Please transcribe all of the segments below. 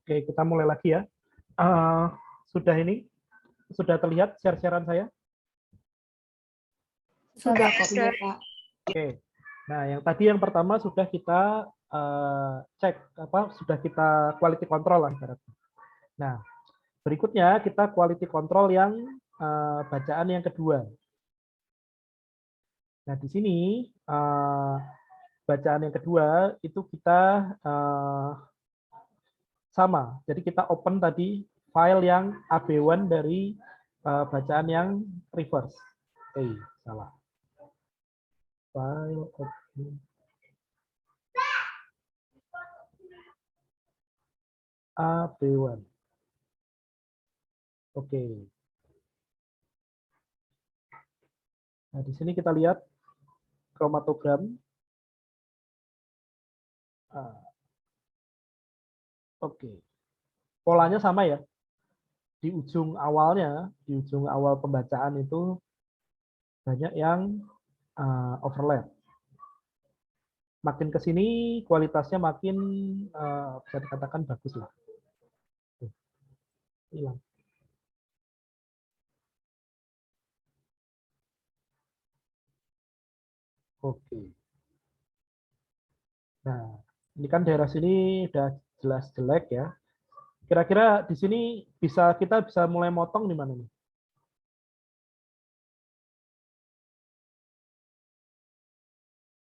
Oke, kita mulai lagi ya. Eh, sudah terlihat share-sharean saya? Sudah kok, Pak. Oke. Nah, yang pertama sudah kita cek sudah kita quality control lah ibaratnya. Nah, berikutnya kita quality control yang bacaan yang kedua. Nah, di sini bacaan yang kedua itu kita sama. Jadi kita open tadi file yang AB1 dari bacaan yang reverse. Salah. File open. AB1. Oke. Nah, di sini kita lihat kromatogram. Oke. Polanya sama ya. Di ujung awal pembacaan itu banyak yang overlap. Makin ke sini kualitasnya makin bisa dikatakan bagus lah. Hilang. Oke. Nah, ini kan daerah sini udah jelas jelek ya. Kira-kira di sini kita bisa mulai motong di mana nih?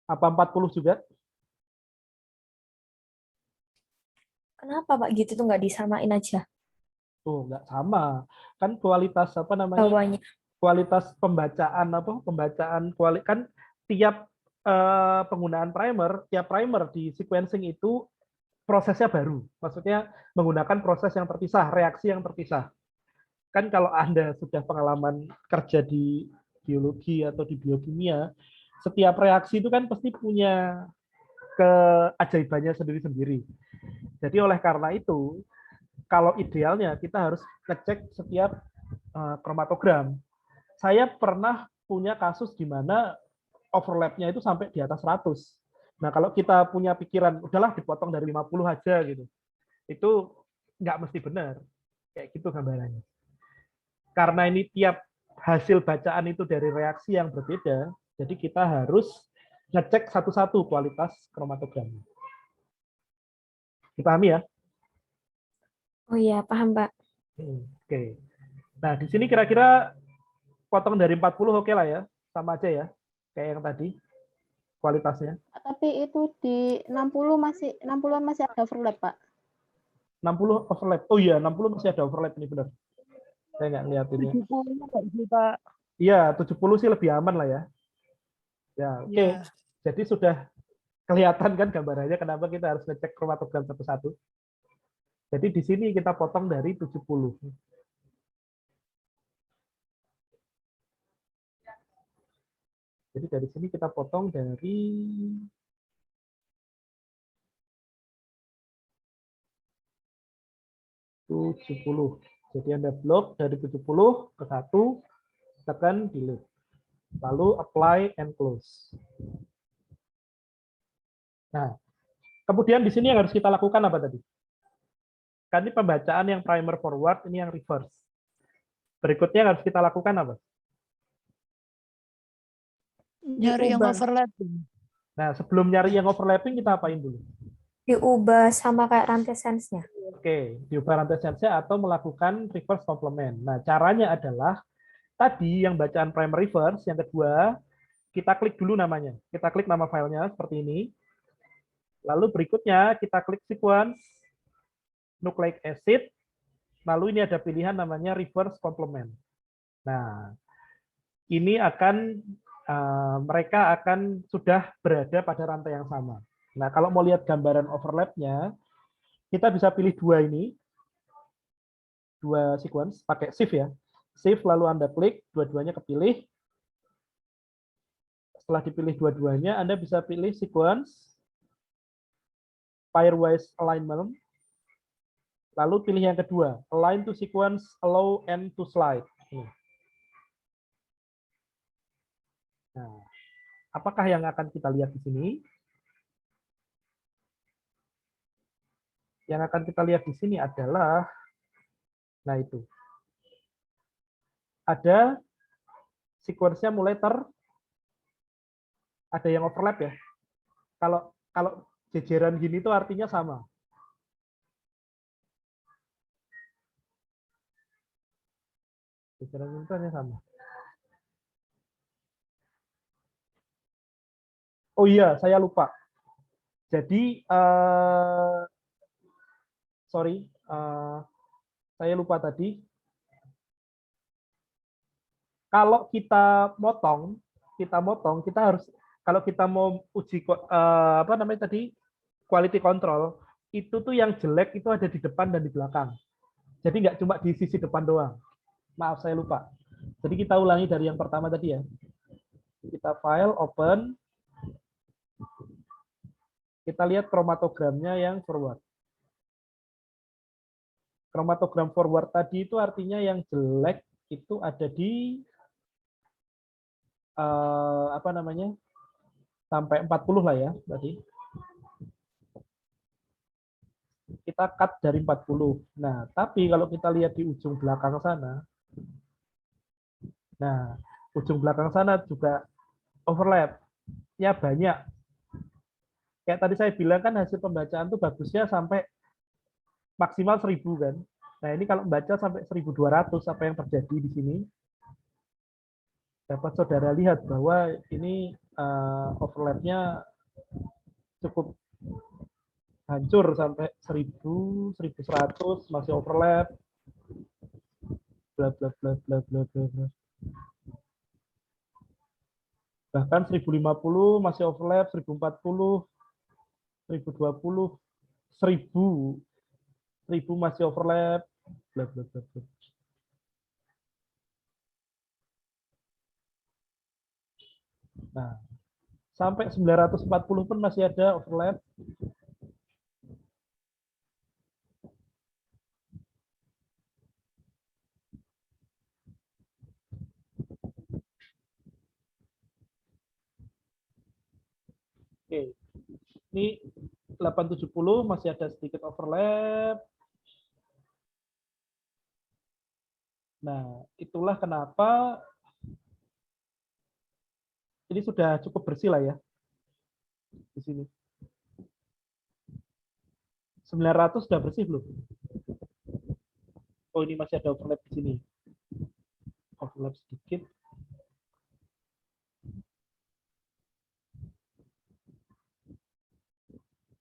Apa 40 juga? Kenapa Pak gitu tuh nggak disamain aja? Tuh, nggak sama. Kan kualitas Bawahnya. kualitas pembacaan kan tiap penggunaan tiap primer di sequencing itu prosesnya baru. Maksudnya menggunakan proses yang terpisah, reaksi yang terpisah. Kan kalau Anda sudah pengalaman kerja di biologi atau di biokimia, setiap reaksi itu kan pasti punya keajaibannya sendiri-sendiri. Jadi oleh karena itu, kalau idealnya kita harus ngecek setiap kromatogram. Saya pernah punya kasus di mana overlapnya itu sampai di atas 100. Nah, kalau kita punya pikiran, udahlah dipotong dari 50 aja gitu. Itu nggak mesti benar. Kayak gitu gambarannya. Karena ini tiap hasil bacaan itu dari reaksi yang berbeda, jadi kita harus ngecek satu-satu kualitas kromatogramnya. Dipahami ya? Oh iya, paham Pak. Oke. Nah, di sini kira-kira potong dari 40 oke lah ya. Sama aja ya. Kayak yang tadi kualitasnya. Tapi itu di 60-an masih ada overlap, Pak. 60 overlap. Oh iya, 60 masih ada overlap ini benar. Saya nggak ngeliat ini. 70 Pak. Iya, 70 sih lebih aman lah ya. Ya, oke. Ya. Jadi sudah kelihatan kan gambarannya kenapa kita harus ngecek kromatogram satu-satu. Jadi di sini kita potong dari 70. Jadi dari sini kita potong dari 70. Jadi Anda blok dari 70 ke 1, tekan delete. Lalu apply and close. Nah, kemudian di sini yang harus kita lakukan apa tadi? Kan ini pembacaan yang primer forward, ini yang reverse. Berikutnya yang harus kita lakukan apa? Nyari yang overlapping. Nah, sebelum nyari yang overlapping, kita apain dulu? Diubah sama kayak rantai sense-nya. Oke, diubah rantai sense-nya atau melakukan reverse complement. Nah, caranya adalah tadi yang bacaan primer reverse, yang kedua, kita klik dulu namanya. Kita klik nama filenya seperti ini. Lalu berikutnya kita klik sequence. nucleic acid, lalu ini ada pilihan namanya reverse complement. Nah, ini akan mereka akan sudah berada pada rantai yang sama. Nah, kalau mau lihat gambaran overlap-nya, kita bisa pilih dua ini, dua sequence, pakai shift ya. Shift lalu Anda klik, dua-duanya kepilih. Setelah dipilih dua-duanya, Anda bisa pilih sequence, pairwise alignment, lalu pilih yang kedua, align to sequence, allow end to slide. Nah, apakah yang akan kita lihat di sini? Yang akan kita lihat di sini adalah, nah itu, ada sequence-nya mulai ada yang overlap ya. Kalau jejeran gini itu artinya sama. Jejeran gini itu artinya sama. Oh iya, saya lupa. Jadi, sorry, saya lupa tadi. Kalau kita motong, kita harus, kalau kita mau uji apa namanya tadi, quality control, itu tuh yang jelek itu ada di depan dan di belakang. Jadi nggak cuma di sisi depan doang. Maaf, saya lupa. Jadi kita ulangi dari yang pertama tadi ya. Kita file, open. Kita lihat kromatogramnya yang forward. Kromatogram forward tadi itu artinya yang jelek itu ada di apa namanya, sampai 40 lah ya tadi. Kita cut dari 40. Nah, tapi kalau kita lihat di ujung belakang sana, nah, ujung belakang sana juga overlap. Ya banyak. Kayak tadi saya bilang kan hasil pembacaan tuh bagusnya sampai maksimal 1000 kan. Nah, ini kalau membaca sampai 1200, apa yang terjadi di sini? Dapat saudara lihat bahwa ini overlap-nya cukup hancur sampai 1000, 1100 masih overlap. Bla bla bla bla bla bla. Bahkan 1050 masih overlap, 1040, 1020, 1000 masih overlap, bla bla bla bla. Nah, sampai 940 pun masih ada overlap. Oke. Ini 870 masih ada sedikit overlap. Nah, itulah kenapa ini sudah cukup bersih lah ya di sini. 900 sudah bersih belum? Oh, ini masih ada overlap di sini. Overlap sedikit.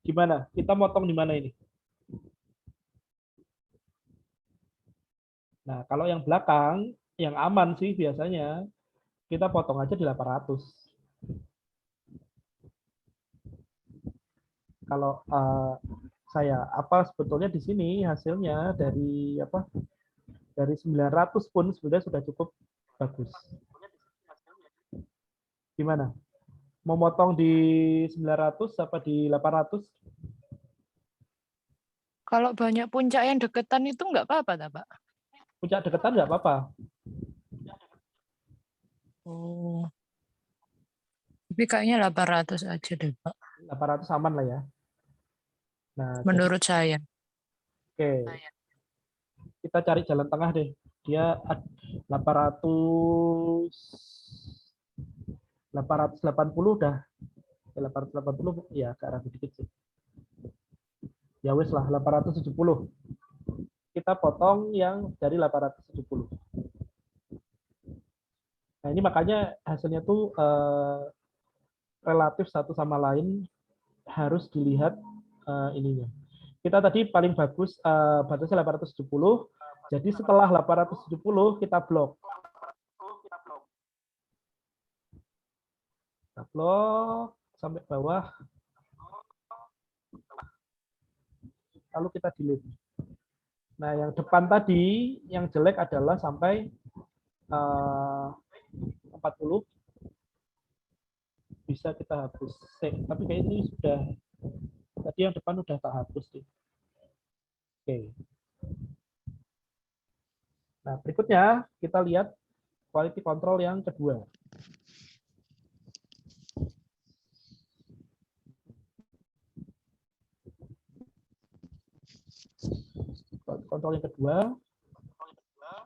Gimana? Kita motong di mana ini? Nah, kalau yang belakang, yang aman sih biasanya, kita potong aja di 800. Kalau saya, apa sebetulnya di sini hasilnya dari apa? Dari 900 pun sudah cukup bagus. Gimana? Mau motong di 900 apa di 800? Kalau banyak puncak yang deketan itu nggak apa-apa, Pak? Puncak deketan nggak apa-apa. Oh. Tapi kayaknya 800 aja deh, Pak. 800 aman lah ya. Nah, Menurut saya. oke. Kita cari jalan tengah deh. Dia 880 udah. 880 ya ke arah sedikit sih. Ya wes lah 870. Kita potong yang dari 870. Nah, ini makanya hasilnya tuh relatif satu sama lain harus dilihat ininya. kita tadi paling bagus batasnya 870. Jadi setelah 870 kita blok. Kita blok sampai bawah. Lalu kita delete. Nah, yang depan tadi yang jelek adalah sampai 40 bisa kita hapus. Tapi kayak ini sudah tadi yang depan udah tak hapus sih. Oke. Nah, berikutnya kita lihat quality control yang kedua. Quality control yang kedua,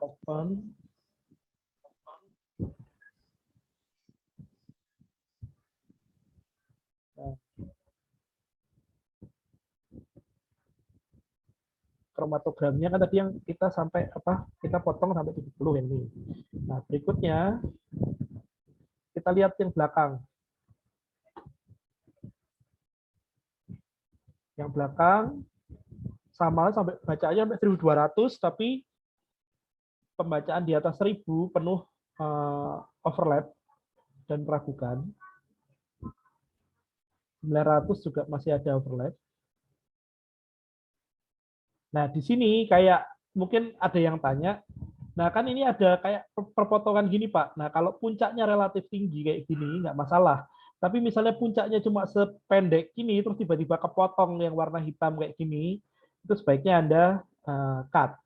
open. Nah, kromatogramnya kan tadi yang kita sampai kita potong sampai 70 ini. Nah, berikutnya kita lihat yang belakang. Yang belakang sama sampai bacaannya sampai 1200 tapi pembacaan di atas 1000 penuh overlap dan meragukan. 900 juga masih ada overlap. Nah, di sini kayak mungkin ada yang tanya, nah kan ini ada kayak perpotongan gini Pak. Nah, kalau puncaknya relatif tinggi kayak gini nggak masalah. Tapi misalnya puncaknya cuma sependek ini terus tiba-tiba kepotong yang warna hitam kayak gini, itu sebaiknya Anda cut.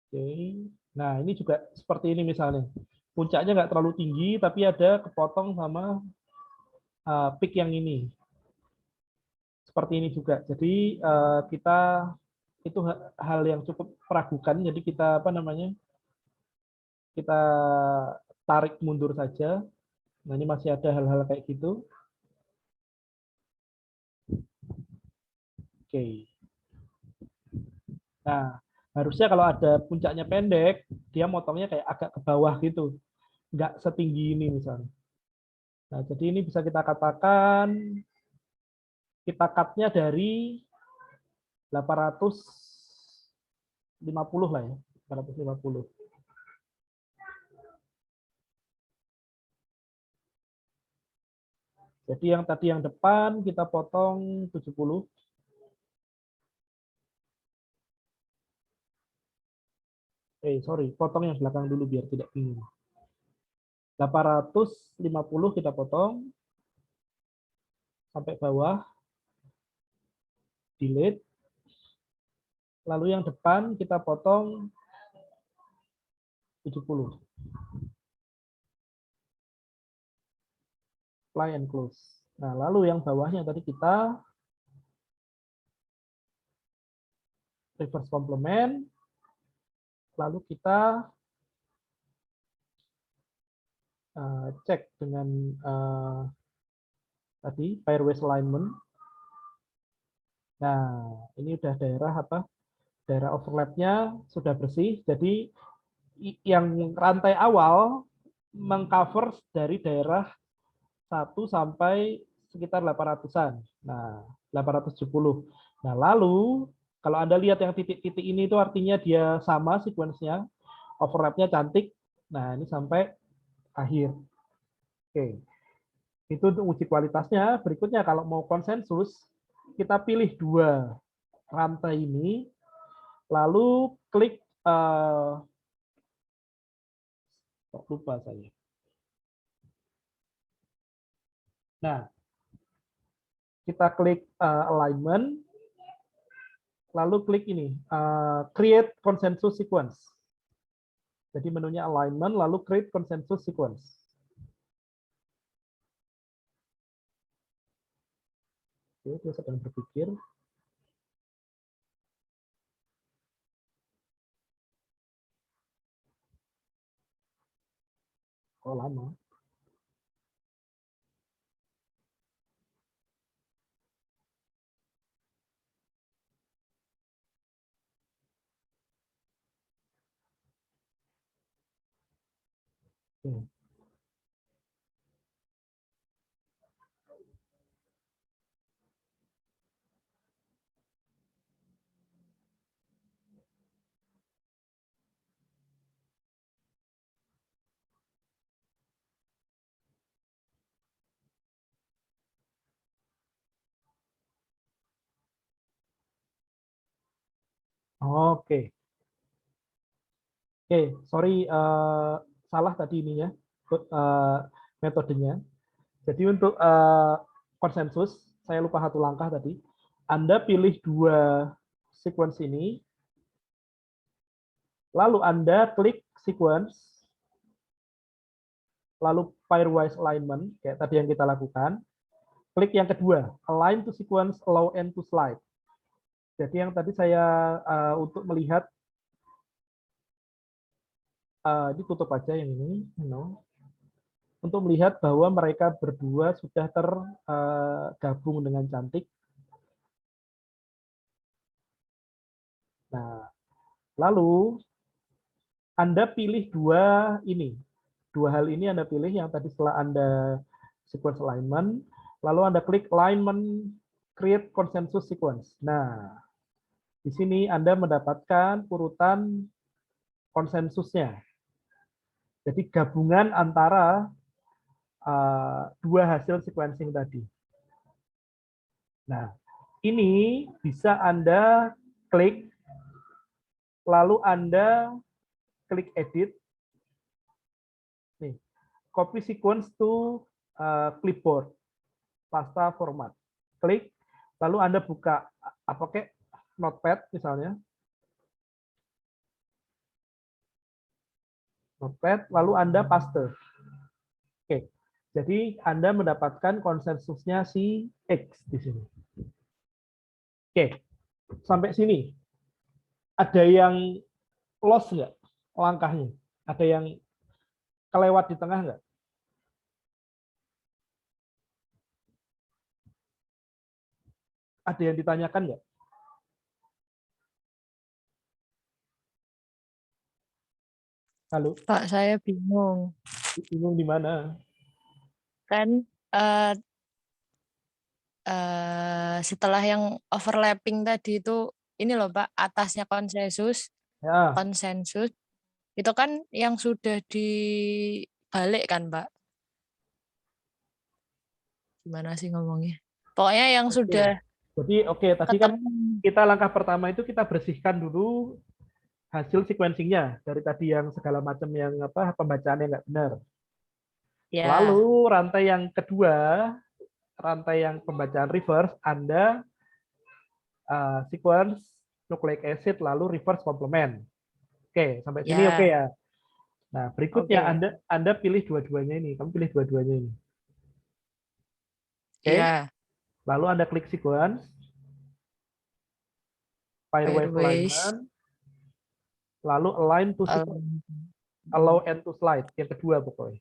Oke. Nah, ini juga seperti ini misalnya. Puncaknya nggak terlalu tinggi, tapi ada kepotong sama peak yang ini. Seperti ini juga. Jadi kita itu hal yang cukup meragukan. Jadi kita kita tarik mundur saja. Nah, ini masih ada hal-hal kayak gitu. Oke. Nah, harusnya kalau ada puncaknya pendek, dia motongnya kayak agak ke bawah gitu. Nggak setinggi ini misalnya. Nah, jadi ini bisa kita katakan kita cut-nya dari 850 lah ya. 850. Jadi yang tadi yang depan kita potong 70. Sorry, potong yang belakang dulu biar tidak bingung. 850 kita potong sampai bawah, delete. Lalu yang depan kita potong 70. Apply and close. Nah, lalu yang bawahnya tadi kita reverse complement. Lalu kita cek dengan tadi pairwise alignment. Nah, ini udah daerah overlapnya sudah bersih. Jadi yang rantai awal mengcover dari daerah 1 sampai sekitar 800-an. Nah, 870. Nah, lalu kalau Anda lihat yang titik-titik ini itu artinya dia sama sequence-nya, overlap-nya cantik. Nah, ini sampai akhir. Oke. Itu untuk uji kualitasnya. Berikutnya kalau mau konsensus, kita pilih 2 rantai ini, lalu klik lupa saya. Nah, kita klik alignment, lalu klik ini, create consensus sequence. Jadi menunya alignment, lalu create consensus sequence. Oke, dia sedang berpikir. Kok lama? Oke. Oke. Oke, sorry salah tadi ininya metodenya. Jadi untuk konsensus saya lupa satu langkah tadi. Anda pilih dua sequence ini, lalu Anda klik sequence, lalu pairwise alignment kayak tadi yang kita lakukan. Klik yang kedua, align to sequence, allow end to slide. Jadi yang tadi saya untuk melihat ini tutup aja yang ini, untuk melihat bahwa mereka berdua sudah tergabung dengan cantik. Nah, lalu Anda pilih dua hal ini Anda pilih yang tadi setelah Anda sequence alignment, lalu Anda klik alignment create consensus sequence. Nah, di sini Anda mendapatkan urutan konsensusnya. Jadi gabungan antara dua hasil sequencing tadi. Nah, ini bisa Anda klik, lalu Anda klik edit. Nih, copy sequence to clipboard, pasta format. Klik, lalu Anda buka pakai notepad misalnya. Notepad, lalu Anda paste. Oke, jadi Anda mendapatkan konsensusnya si X di sini. Oke, sampai sini. Ada yang lost nggak langkahnya? Ada yang kelewat di tengah nggak? Ada yang ditanyakan nggak? Halo, Pak, saya bingung. bingung di mana? Kan setelah yang overlapping tadi itu, ini loh Pak, atasnya konsensus, Ya, itu kan yang sudah dibalik kan Pak? Gimana sih ngomongnya? Pokoknya yang oke. sudah Jadi oke, tadi kan ketemu. kita langkah pertama itu kita bersihkan dulu hasil sequencingnya dari tadi yang segala macam yang pembacaannya nggak benar. Ya, Lalu rantai yang kedua, rantai yang pembacaan reverse, Anda sequence nucleic acid lalu reverse complement. Oke, sampai sini oke ya, ya. Nah, berikutnya oke. Anda pilih dua-duanya ini. Kamu pilih dua-duanya ini. Oke. Ya, Lalu Anda klik sequence, pairwise Airways. alignment, lalu align to sequence, allow end to slide. Yang kedua pokoknya.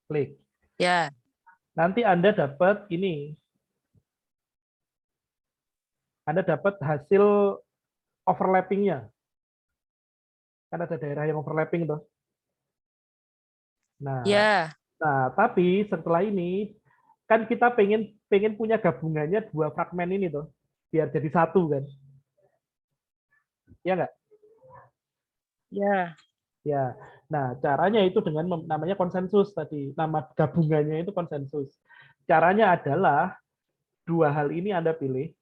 Klik. Ya, Nanti Anda dapat ini. Anda dapat hasil overlapping-nya. Kan ada daerah yang overlapping tuh. Nah, ya, tapi setelah ini kan kita pengen punya gabungannya dua fragmen ini tuh, biar jadi satu kan? Ya nggak? ya. Ya. Nah, caranya itu dengan namanya konsensus tadi. Nama gabungannya itu konsensus. Caranya adalah dua hal ini Anda pilih,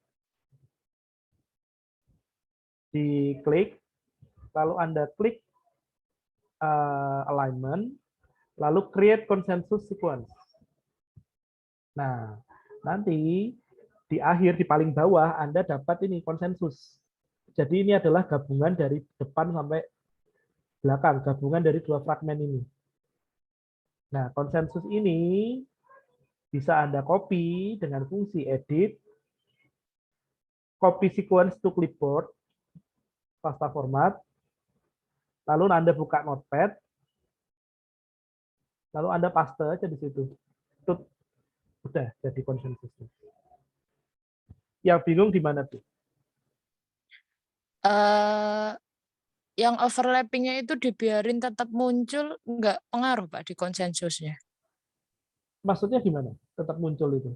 diklik, lalu Anda klik alignment, lalu create consensus sequence. Nah, nanti di akhir di paling bawah Anda dapat ini konsensus. Jadi ini adalah gabungan dari depan sampai belakang, gabungan dari dua fragmen ini. Nah, konsensus ini bisa Anda copy dengan fungsi edit, copy sequence to clipboard, pasta format, lalu Anda buka notepad, lalu Anda paste aja di situ. Itu udah jadi konsensusnya. Yang bingung di mana tuh? Yang overlappingnya itu dibiarin tetap muncul, nggak pengaruh Pak di konsensusnya. Maksudnya gimana? Tetap muncul itu.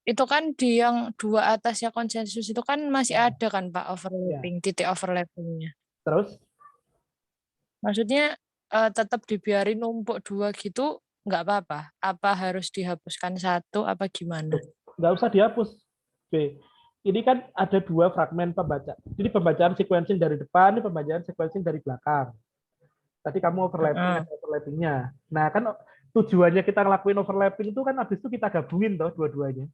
Itu kan di yang dua atasnya konsensus itu kan masih Ya. ada kan Pak Ya. titik overlappingnya. Terus? Maksudnya tetap dibiarin numpuk dua gitu, nggak apa-apa? Apa harus dihapuskan satu, apa gimana? Nggak usah dihapus. B. ini kan ada dua fragmen pembaca. Jadi pembacaan sequencing dari depan, ini pembacaan sequencing dari belakang. Tadi kamu overlapping, ada overlappingnya. Nah, kan tujuannya kita ngelakuin overlapping itu kan habis itu kita gabungin toh dua-duanya.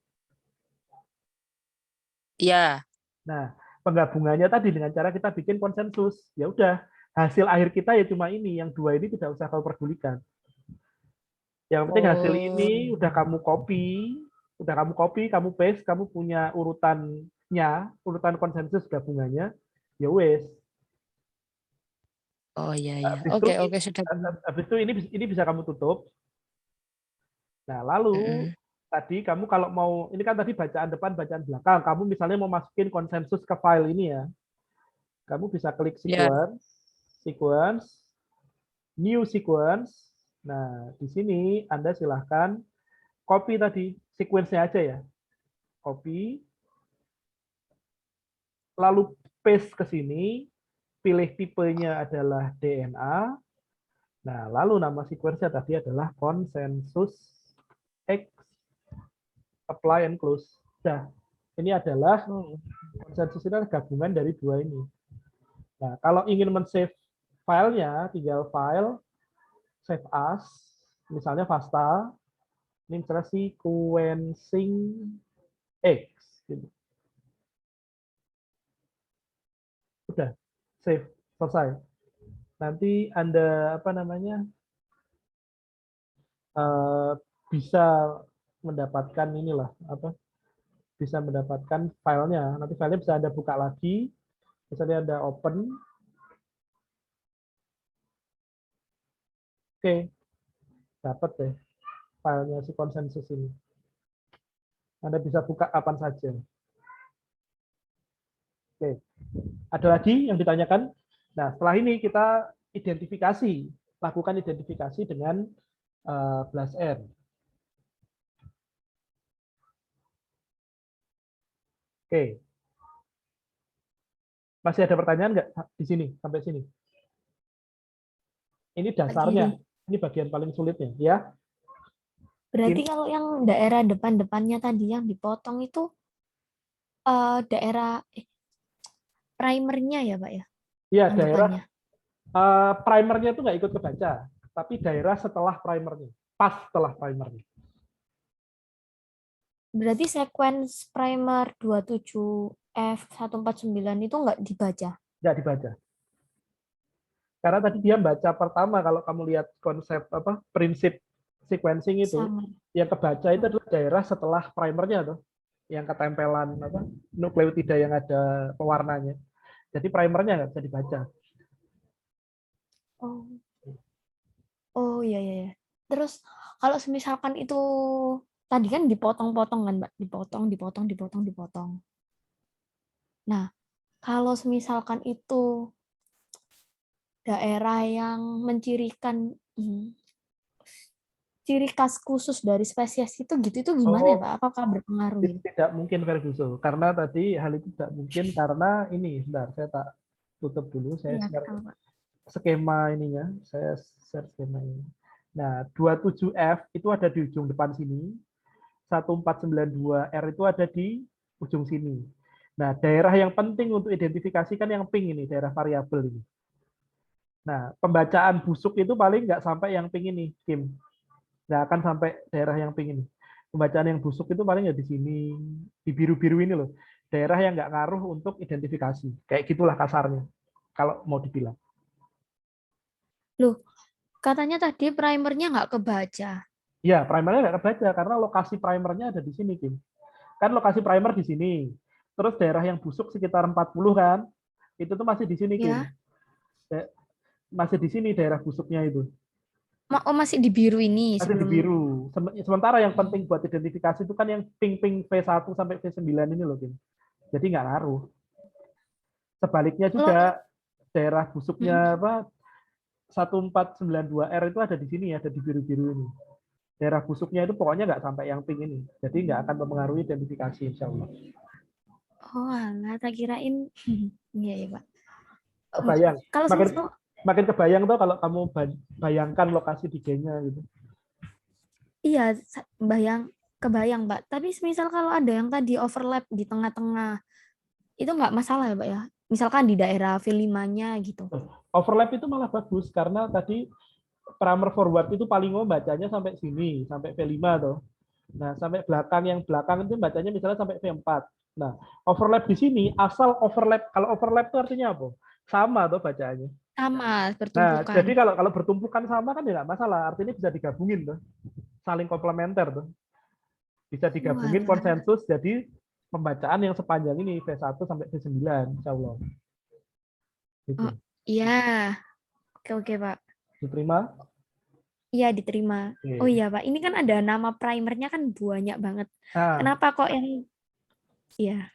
Iya. Nah, penggabungannya tadi dengan cara kita bikin konsensus. Ya udah, hasil akhir kita ya cuma ini, yang dua ini tidak usah kau pedulikan. Yang penting hasil ini udah kamu copy, kamu paste, kamu punya urutannya, urutan konsensus gabungannya, ya wes. Oh iya iya. Habis itu, Oke sudah. habis itu ini bisa kamu tutup. Nah, lalu tadi kamu kalau mau, ini kan tadi bacaan depan, bacaan belakang. Kamu misalnya mau masukin konsensus ke file ini ya. Kamu bisa klik Ya. sequence, new sequence. Nah, di sini Anda silahkan copy tadi, sequence-nya aja ya. Copy, lalu paste ke sini, pilih tipenya adalah DNA. Nah, lalu nama sequence-nya tadi adalah konsensus X, apply and close. Nah, ini adalah konsensus ini adalah gabungan dari dua ini. Nah, kalau ingin men-save filenya, tinggal file, save as, misalnya FASTA, ini misalnya sequencing X. Gitu. Udah, save, selesai. Nanti Anda bisa mendapatkan inilah bisa mendapatkan filenya. Nanti filenya bisa Anda buka lagi, misalnya Anda open. Oke, dapat deh filenya si konsensus ini. Anda bisa buka kapan saja. Oke, ada lagi yang ditanyakan? Nah, setelah ini kita lakukan identifikasi dengan BLAST-N. Oke. Masih ada pertanyaan nggak di sini sampai sini? Ini dasarnya, ini bagian paling sulitnya, ya. Berarti kalau yang daerah depan-depannya tadi yang dipotong itu daerah primernya ya, Pak ya? Iya, Yang daerah depannya. primernya itu nggak ikut kebaca, tapi daerah setelah primernya, pas setelah primernya. Berarti sequence primer 27F149 itu nggak dibaca? Nggak dibaca. Karena tadi dia baca pertama, kalau kamu lihat konsep prinsip sequencing itu, Sama. yang kebaca itu adalah daerah setelah primernya tuh, yang ketempelan nukleotida yang ada pewarnanya. Jadi primernya nggak bisa dibaca. Oh iya iya. Terus kalau misalkan itu tadi kan dipotong-potong kan, Mbak? Dipotong. Nah, kalau misalkan itu daerah yang mencirikan ciri khas khusus dari spesies itu gimana ya, Pak? Apakah berpengaruh gitu? Tidak mungkin Ferguson, karena tadi hal itu tidak mungkin karena ini, sebentar, saya tak tutup dulu, saya Iya, share Pak. skema ininya, saya share skema ini. Nah, 27F itu ada di ujung depan sini, 1492R itu ada di ujung sini. Nah, daerah yang penting untuk identifikasi kan yang pink ini, daerah variabel ini. Nah, pembacaan busuk itu paling nggak sampai yang pink ini, Kim. Nggak akan sampai daerah yang pink ini. Pembacaan yang busuk itu paling ya di sini, di biru-biru ini loh. Daerah yang nggak ngaruh untuk identifikasi. Kayak gitulah kasarnya, kalau mau dibilang. Loh, katanya tadi primernya nggak kebaca. Ya, primernya nggak kebaca karena lokasi primernya ada di sini, Kim. Kan lokasi primer di sini. Terus daerah yang busuk sekitar 40 kan, itu tuh masih di sini, Kim. Ya. Masih di sini daerah busuknya itu. Oh, masih di biru ini Masih di sebelum. biru. Sementara yang penting buat identifikasi itu kan yang ping-ping V1 sampai V9 ini loh, Kim. Jadi nggak ngaruh. Sebaliknya juga daerah busuknya 1492R itu ada di sini, ada di biru-biru ini. Daerah busuknya itu pokoknya nggak sampai yang pink ini. Jadi nggak akan mempengaruhi identifikasi, insya Allah. Oh, alah, tak kirain. Iya, ya, Pak. Kebayang. Kalau Makin kebayang tuh kalau kamu bayangkan lokasi di G-nya gitu. iya, kebayang, Pak. Tapi misal kalau ada yang tadi overlap di tengah-tengah, itu nggak masalah ya, Pak ya? Misalkan di daerah V5-nya gitu. Overlap itu malah bagus karena tadi primer forward itu paling bacanya sampai sini, sampai V5 tuh. Nah, sampai belakang yang belakang itu bacanya misalnya sampai V4. Nah, overlap di sini asal overlap, kalau overlap itu artinya apa? Sama tuh bacaannya. Sama, Nah, bertumpukan. jadi kalau bertumpukan sama kan ya nggak masalah, artinya bisa digabungin tuh. Saling komplementer tuh. Bisa digabungin Walah. konsensus jadi pembacaan yang sepanjang ini V1 sampai V9 insya Allah. Gitu. Oh, iya. Oke, Pak. Diterima? Iya, diterima. Oh Oke. iya, Pak. Ini kan ada nama primernya kan banyak banget. Nah, Kenapa kok yang iya.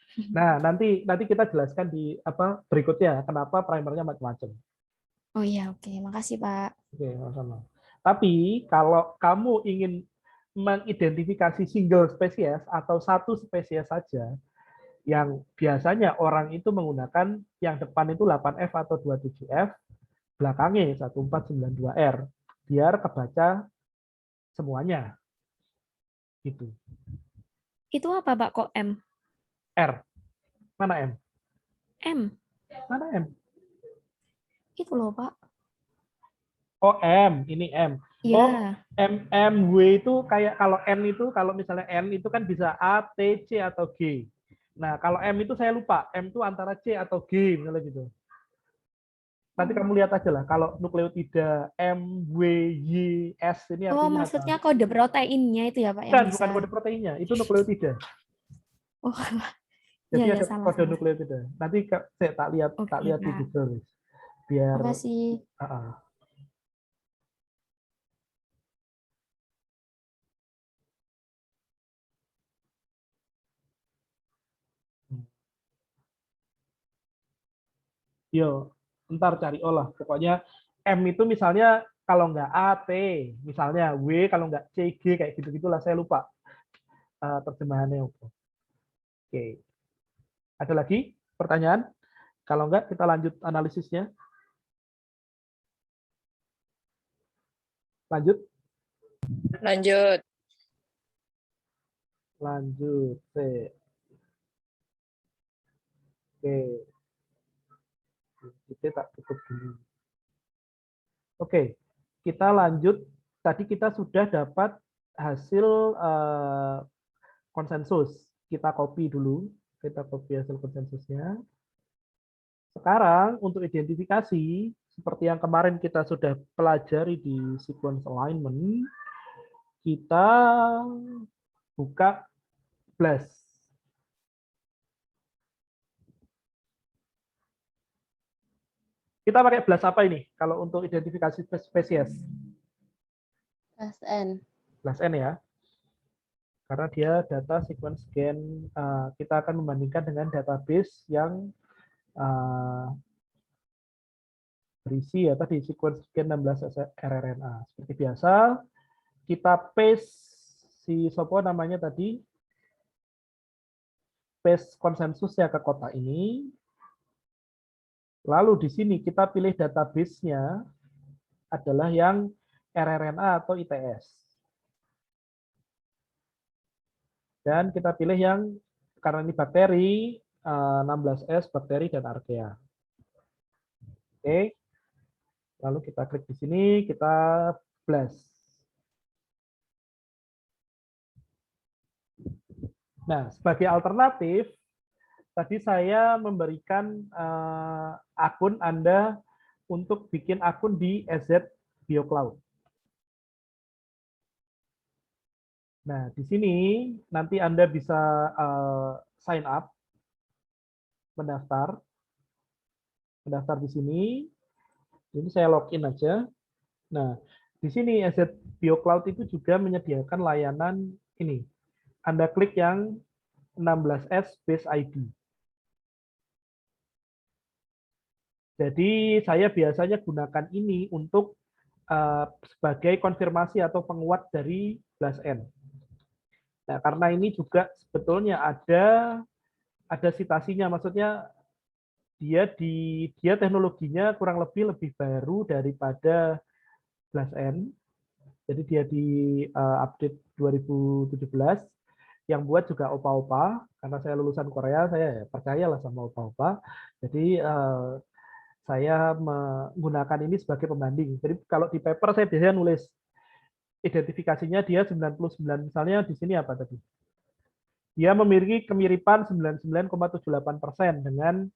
nanti kita jelaskan di apa berikutnya kenapa primernya macam-macam. Oh iya, oke. Makasih, Pak. Oke, sama-sama. Tapi kalau kamu ingin mengidentifikasi single spesies atau satu spesies saja, yang biasanya orang itu menggunakan yang depan itu 8F atau 27F, belakangnya 1492R, biar kebaca semuanya. Gitu. Itu apa, Pak, kok M? R. Mana M? M. Mana M? Itu loh, Pak. Oh, M. Ini M. Iya. Oh, W itu kayak kalau N itu, kalau misalnya N itu kan bisa A, T, C, atau G. Nah, kalau M itu saya lupa. M itu antara C atau G, misalnya gitu. Nanti kamu lihat aja lah, kalau nukleotida M, W, Y, S ini Oh, artinya apa? maksudnya kode proteinnya itu ya, Pak, yang Bukan, bisa. bukan kode proteinnya, itu nukleotida. Oh, Jadi iya, ya, ada salah, kode salah. nukleotida. Nanti saya tak Oke, lihat di Pak. Google, biar Makasih. yo, ntar cari olah. Pokoknya M itu misalnya kalau nggak A, T, misalnya W kalau nggak C, G, kayak gitu-gitulah. Saya lupa terjemahannya. Oke. Ada lagi pertanyaan? Kalau nggak, kita lanjut analisisnya. Lanjut. Lanjut. Lanjut. Oke. Kita tak tutup dulu. Oke. Kita lanjut. Tadi kita sudah dapat hasil konsensus. Kita copy dulu. Kita copy hasil konsensusnya. Sekarang untuk identifikasi, seperti yang kemarin kita sudah pelajari di sequence alignment, kita buka BLAST. Kita pakai BLAST apa ini kalau untuk identifikasi spesies? BLAST N. BLAST N ya. Karena dia data sequence gen, kita akan membandingkan dengan database yang berisi ya tadi sequence gen 16 rRNA. Seperti biasa, kita paste si sopo namanya tadi, paste konsensusnya ke kotak ini. Lalu di sini kita pilih database-nya adalah yang rRNA atau ITS. Dan kita pilih yang, karena ini bakteri, 16S, bakteri dan archaea. Oke. Lalu kita klik di sini, kita blast. Nah, sebagai alternatif, tadi saya memberikan akun Anda untuk bikin akun di EZ BioCloud. Nah, di sini nanti Anda bisa sign up, mendaftar di sini. Ini saya login aja. Nah, di sini EZ BioCloud itu juga menyediakan layanan ini. Anda klik yang 16S Base ID. Jadi saya biasanya gunakan ini untuk sebagai konfirmasi atau penguat dari BLAST N. Nah, karena ini juga sebetulnya ada citasinya, maksudnya dia teknologinya kurang lebih baru daripada BLAST N. Jadi dia di update 2017. Yang buat juga opa-opa, karena saya lulusan Korea, saya percayalah sama opa-opa. Jadi saya menggunakan ini sebagai pembanding. Jadi kalau di paper saya biasanya nulis identifikasinya dia 99, misalnya di sini apa tadi? Dia memiliki kemiripan 99,78% dengan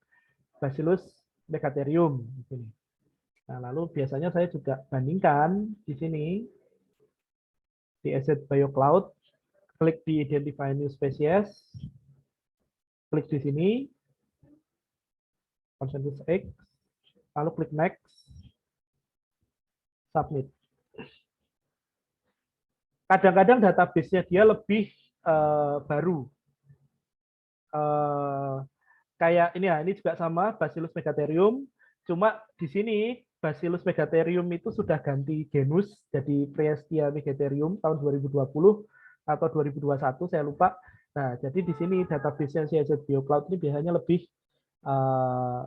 Bacillus megatherium di sini. Nah, lalu biasanya saya juga bandingkan di sini di Asset BioCloud, klik di Identify New Species, klik di sini, Consensus X, lalu klik Next, Submit. Kadang-kadang database-nya dia lebih baru. Kayak ini ya, ini juga sama Bacillus megatherium, cuma di sini Bacillus megatherium itu sudah ganti genus jadi Priestia megatherium tahun 2020 atau 2021 saya lupa. Nah, jadi di sini database-nya CSZ BioCloud ini biasanya lebih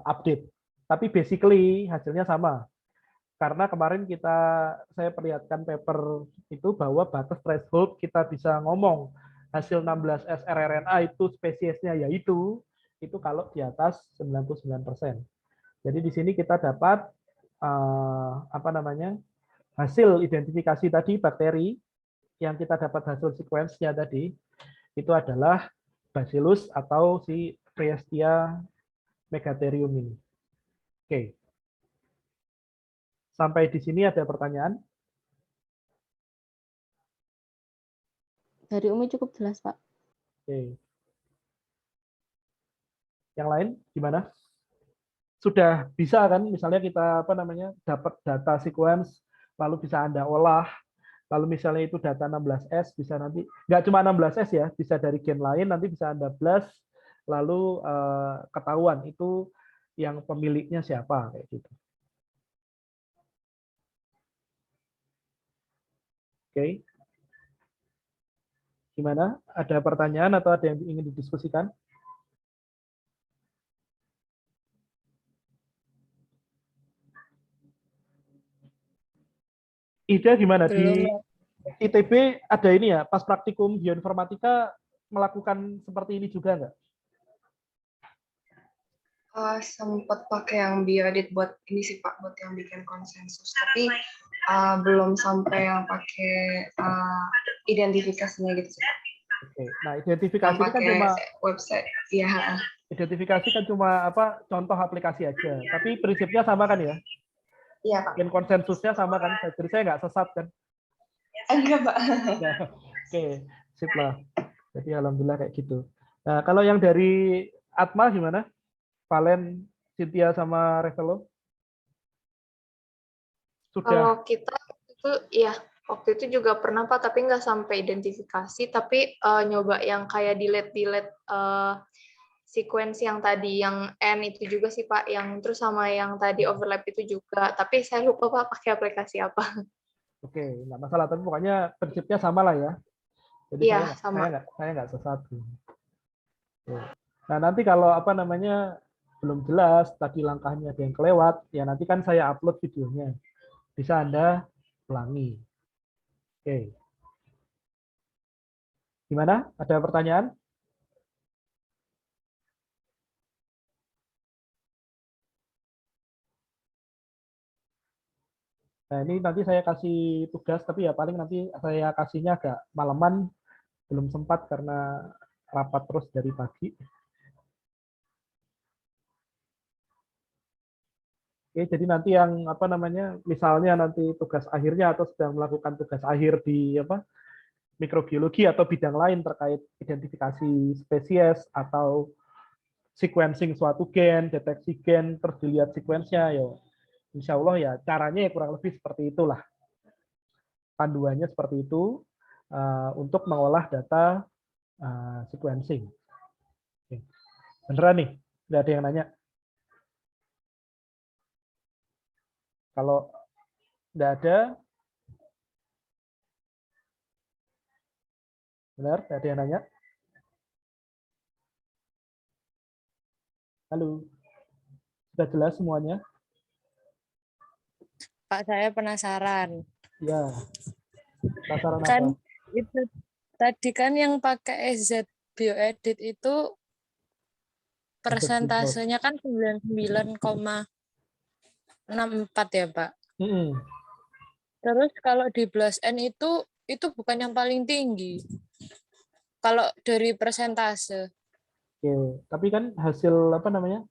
update. Tapi basically hasilnya sama. Karena kemarin saya perlihatkan paper itu bahwa batas threshold kita bisa ngomong hasil 16S rRNA itu spesiesnya yaitu itu kalau di atas 99%. Jadi di sini kita dapat hasil identifikasi tadi bakteri yang kita dapat hasil sequence-nya tadi itu adalah Bacillus atau si Priestia megatherium ini. Oke. Sampai di sini ada pertanyaan? Dari Umi cukup jelas, Pak. Oke. Yang lain gimana? Sudah bisa kan misalnya kita dapat data sequence lalu bisa Anda olah, lalu misalnya itu data 16S bisa nanti nggak cuma 16S ya, bisa dari gen lain nanti bisa Anda blast lalu ketahuan itu yang pemiliknya siapa kayak gitu. Oke. Gimana? Ada pertanyaan atau ada yang ingin didiskusikan? Ida gimana? Di ITB ada ini ya, pas praktikum bioinformatika melakukan seperti ini juga nggak? Sempat pakai yang bioedit buat ini sih Pak, buat yang bikin konsensus. Tapi belum sampai yang pakai identifikasinya gitu sih. Oke, nah identifikasi ini kan cuma website, ya. Identifikasi kan cuma contoh aplikasi aja, tapi prinsipnya sama kan ya? Iya Pak. Dan konsensusnya sama kan? Jadi saya nggak sesat kan? Enggak Pak. Ya, oke, sip lah. Jadi alhamdulillah kayak gitu. Nah kalau yang dari Atma gimana? Valen, Cynthia sama Revelo? Sudah. Kalau kita itu ya waktu itu juga pernah Pak, tapi nggak sampai identifikasi, tapi nyoba yang kayak delete sequence yang tadi yang N itu juga sih Pak, yang terus sama yang tadi overlap itu juga, tapi saya lupa Pak pakai aplikasi apa. Oke, nggak masalah, tapi pokoknya prinsipnya sama lah ya. Jadi iya, sama. Saya nggak sesat. Nah nanti kalau belum jelas tadi langkahnya ada yang kelewat, ya nanti kan saya upload videonya. Bisa Anda ulangi. Oke. Gimana? Ada pertanyaan? Nah ini nanti saya kasih tugas, tapi ya paling nanti saya kasihnya agak malaman, belum sempat karena rapat terus dari pagi. Oke, jadi nanti yang misalnya nanti tugas akhirnya atau sedang melakukan tugas akhir di mikrobiologi atau bidang lain terkait identifikasi spesies atau sequencing suatu gen, deteksi gen, terus dilihat sequence-nya, ya insya Allah ya caranya ya kurang lebih seperti itulah. Panduannya seperti itu untuk mengolah data sequencing. Oke. Beneran nih, nggak ada yang nanya? Kalau nggak ada, benar, nggak ada yang nanya? Halo, sudah jelas semuanya? Pak, saya penasaran. Ya, penasaran Kan apa? itu Tadi kan yang pakai EZ Bioedit itu persentasenya kan 99,64 ya, Pak. Mm-mm. Terus kalau di BLASN itu bukan yang paling tinggi. Kalau dari persentase. Oke, tapi kan hasil apa namanya?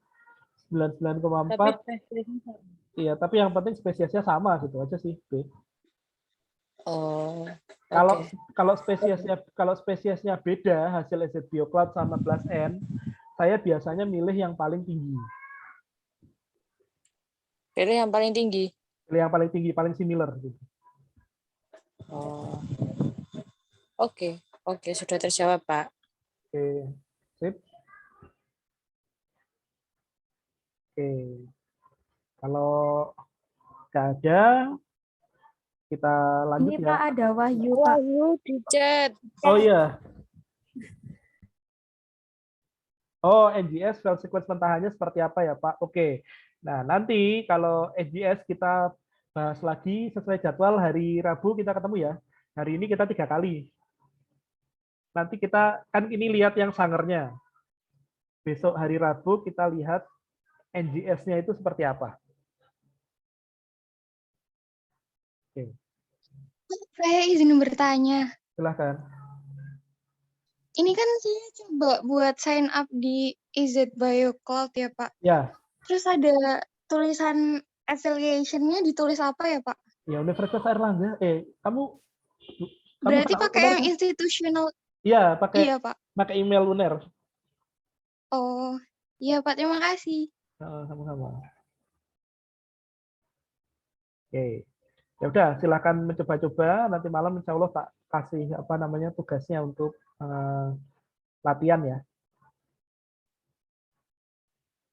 Tapi 99,4, spesiesnya sama. iya, tapi yang penting spesiesnya sama gitu aja sih, B. Oh, Kalau oke. kalau spesiesnya beda hasil EZ BioCloud sama BLASN, saya biasanya milih yang paling tinggi. Pilih yang paling tinggi. Pilih yang paling tinggi, paling similar gitu. Oh. Oke, sudah terjawab, Pak. Oke, sip. Oke, kalau nggak ada, kita lanjut Ini ya. Pak ada Wahyu Pak. Wahyu di chat. Oh iya. Oh, NGS file sequence pentahannya seperti apa ya, Pak? Oke. Nah, nanti kalau NGS kita bahas lagi sesuai jadwal hari Rabu kita ketemu ya. Hari ini kita 3 kali. Nanti kita kan ini lihat yang sangernya. Besok hari Rabu kita lihat NGS-nya itu seperti apa. Oke, Saya izin bertanya. silahkan. Ini kan saya coba buat sign up di EZ BioCloud ya, Pak. Ya, Terus ada tulisan affiliation-nya ditulis apa ya, Pak? ya Universitas Airlangga. Kamu Berarti kenal pakai UNER yang kan? institutional. Iya, pakai Iya, Pak. email UNER. Oh, iya, Pak. Terima kasih. Sama-sama. Oke. Ya udah, silakan mencoba-coba. Nanti malam insya Allah tak kasih apa namanya tugasnya untuk latihan ya.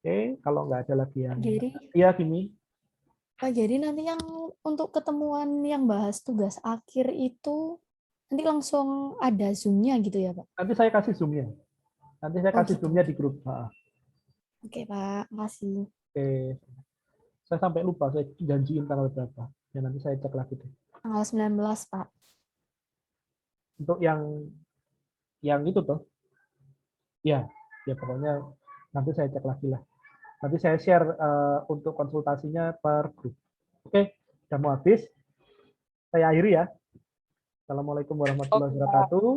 Oke, kalau nggak ada lagi yang. Jadi, Iya, Kimi. Pak, jadi nanti yang untuk ketemuan yang bahas tugas akhir itu nanti langsung ada Zoom-nya gitu ya, Pak? Nanti saya kasih Zoom-nya. Nanti saya Oh, kasih gitu. Zoom-nya di grup. Oke, Pak. Makasih. Oke. Saya sampai lupa, saya janjiin tanggal berapa. Ya nanti saya cek lagi deh. Tanggal 19, Pak. Untuk yang itu tuh. Ya pokoknya nanti saya cek lagi lah. Nanti saya share untuk konsultasinya per grup. Oke, udah mau habis. Saya akhiri ya. Assalamualaikum warahmatullahi wabarakatuh.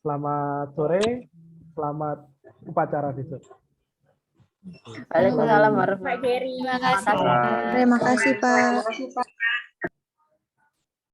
Selamat sore. Selamat upacara besok. Waalaikumsalam warahmatullahi wabarakatuh. Terima kasih. Terima kasih, Pak. Terima kasih, Pak.